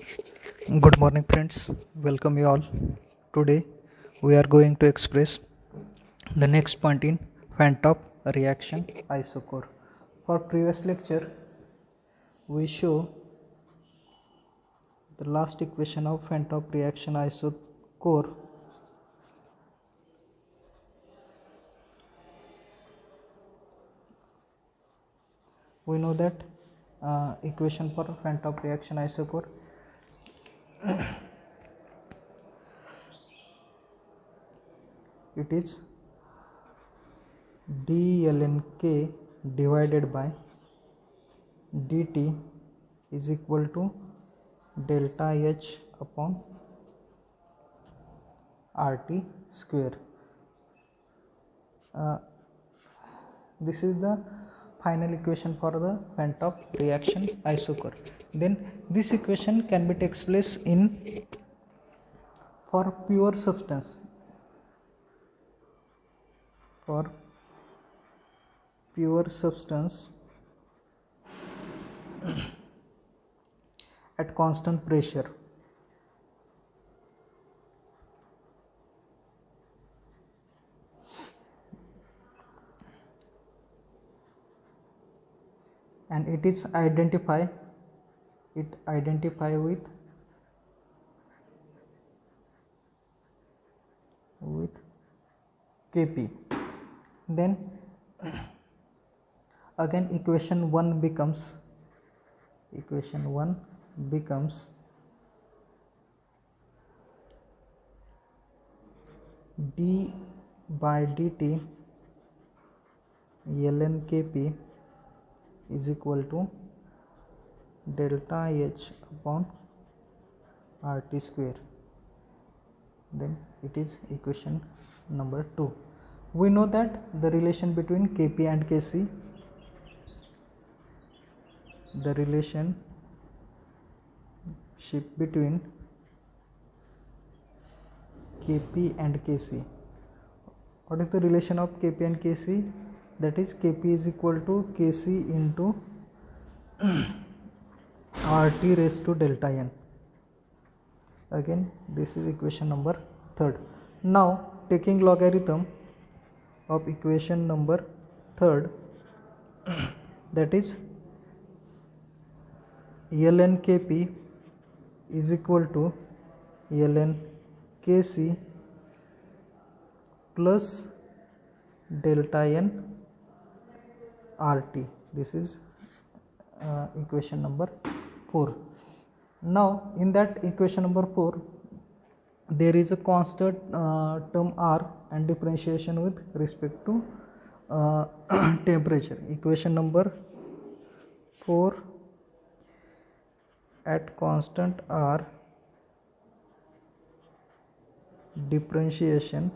Good morning, friends. Welcome you all. Today we are going to express the next point in Van-Top reaction isochore. For previous lecture, we show the last equation of Van-Top reaction isochore. We know that equation for Van-Top reaction isochore it is d k divided by dt is equal to delta H upon RT square. This is the final equation for the Van-Top reaction isochore. Then this equation can be takes place in for pure substance. For pure substance at constant pressure. And it is identify with Kp. Then again equation 1 becomes d by dt ln Kp is equal to delta H upon RT square. Then it is equation number 2. We know that the relation between Kp and Kc, the relationship between Kp and Kc. What is the relation of Kp and Kc? That is Kp is equal to Kc into RT raised to delta n. Again this is equation number 3. Now taking logarithm of equation number 3, that is ln Kp is equal to ln Kc plus delta n RT. This is equation number 4. Now in that equation number 4 there is a constant term R and differentiation with respect to temperature. Equation number 4 at constant R differentiation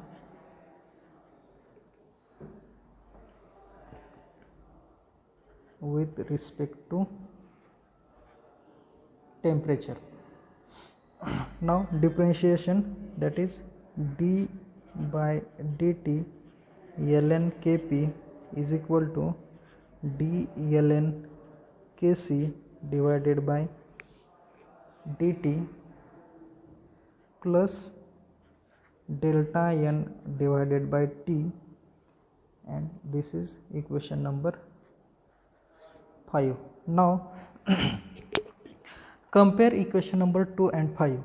with respect to temperature. Now differentiation, that is d by dt ln Kp is equal to d ln Kc divided by dt plus delta n divided by t, and this is equation number 5. Now compare equation number 2 and 5.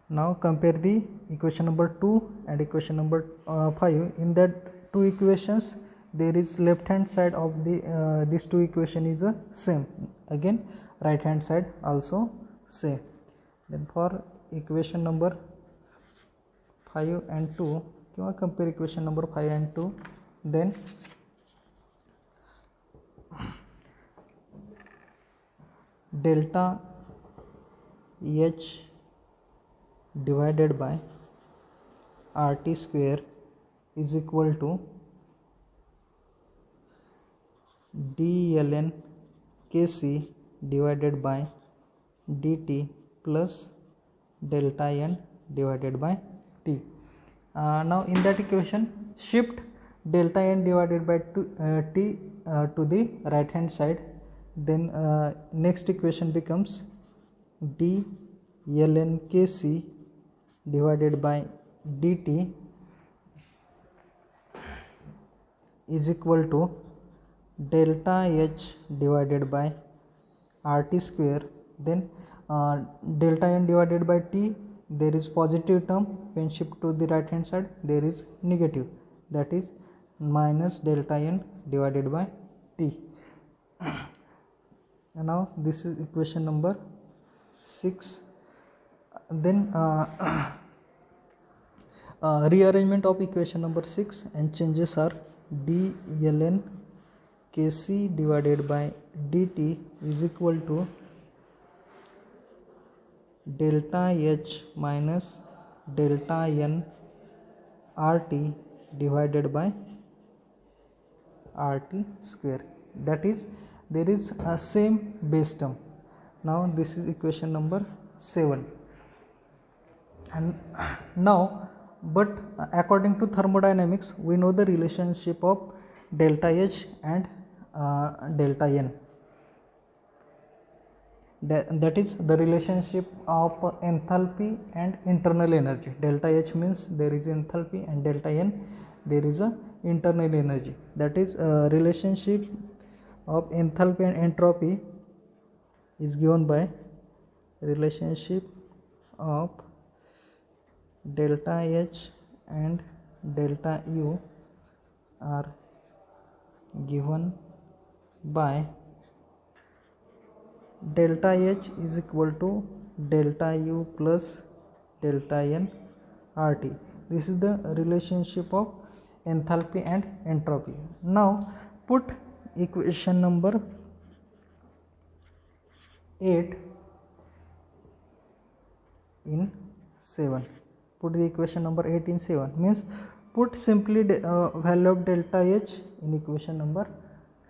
Now compare the equation number 2 and equation number 5. In that two equations there is left hand side of the these two equation is same. Again right hand side also same. Then for equation number 5 and 2, compare equation number 5 and 2, then delta H divided by RT square is equal to d ln Kc divided by dt plus delta n divided by t. Now in that equation shift delta n divided by t to the right hand side. Then next equation becomes d ln kc divided by dt is equal to delta h divided by RT square. Then delta n divided by t, there is positive term. When shift to the right hand side, there is negative, that is minus delta n divided by t. Now this is equation number 6. Then rearrangement of equation number 6 and changes are d ln kc divided by dt is equal to delta h minus delta n RT divided by RT square, that is there is a same base term. Now this is equation number 7. And now, but according to thermodynamics, we know the relationship of delta H and delta N. That is the relationship of enthalpy and internal energy. Delta H means there is enthalpy, and delta N there is a internal energy. That is relationship of enthalpy and entropy is given by relationship of delta H and delta U are given by delta H is equal to delta U plus delta N RT. This is the relationship of enthalpy and entropy. Now put equation number 8 in 7. Put the equation number 8 in 7 means put simply value of delta H in equation number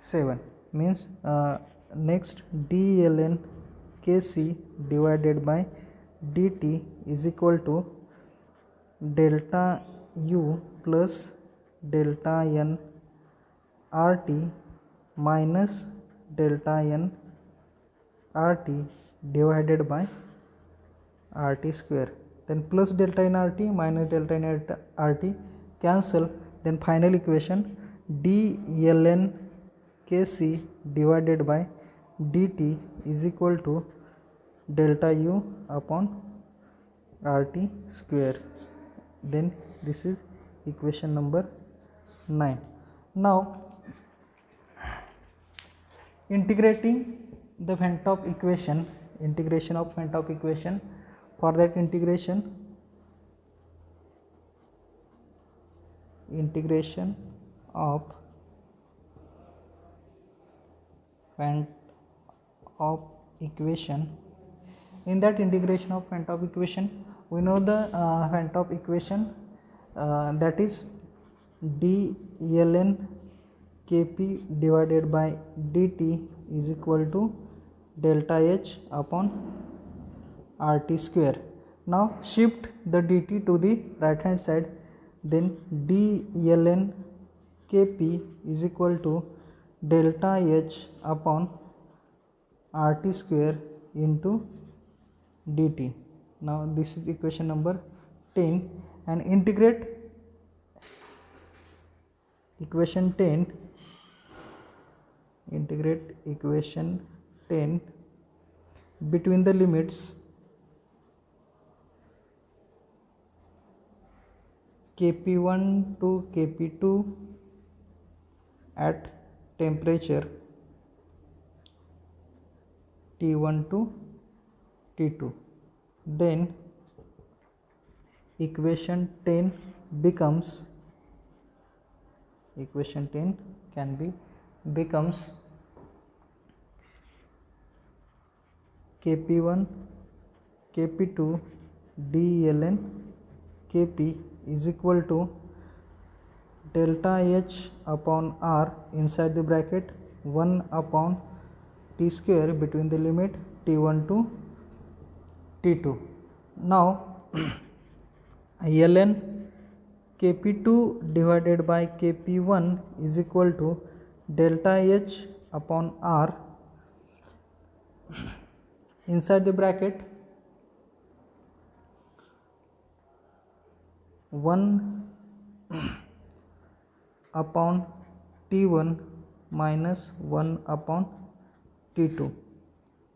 7 means next d ln kc divided by dt is equal to delta U plus delta N RT minus delta N RT divided by RT square. Then plus delta N RT minus delta N RT cancel. Then final equation d ln kc divided by dt is equal to delta U upon RT square. Then this is equation number 9. Now integrating the Van 't Hoff equation, integration of Van 't Hoff equation. For that integration of Van 't Hoff equation. In that integration of Van 't Hoff equation, we know the Van 't Hoff equation, that is d ln kp divided by dt is equal to delta H upon RT square. Now shift the dt to the right hand side. Then d ln kp is equal to delta H upon RT square into dt. Now this is equation number 10, and integrate equation 10. Integrate equation 10 between the limits kp1 to kp2 at temperature T1 to T2. Then equation 10 becomes, equation 10 can be becomes kp1 kp2 d ln kp is equal to delta H upon R inside the bracket 1 upon T square between the limit T1 to T2. Now ln kp2 divided by kp1 is equal to delta H upon R inside the bracket 1 upon T1 minus 1 upon T2,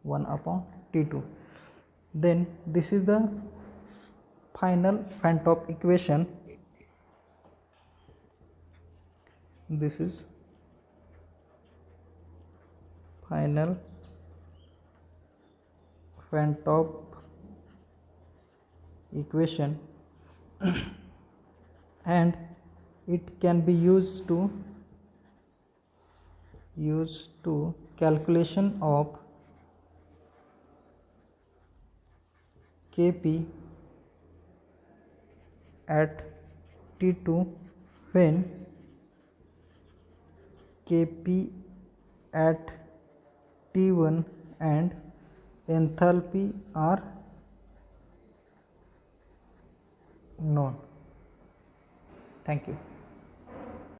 1 upon T2. Then this is the final Van 't Hoff equation. This is final Van 't Hoff equation and it can be used to calculation of Kp at T2 when Kp at T1 and enthalpy are known. Thank you.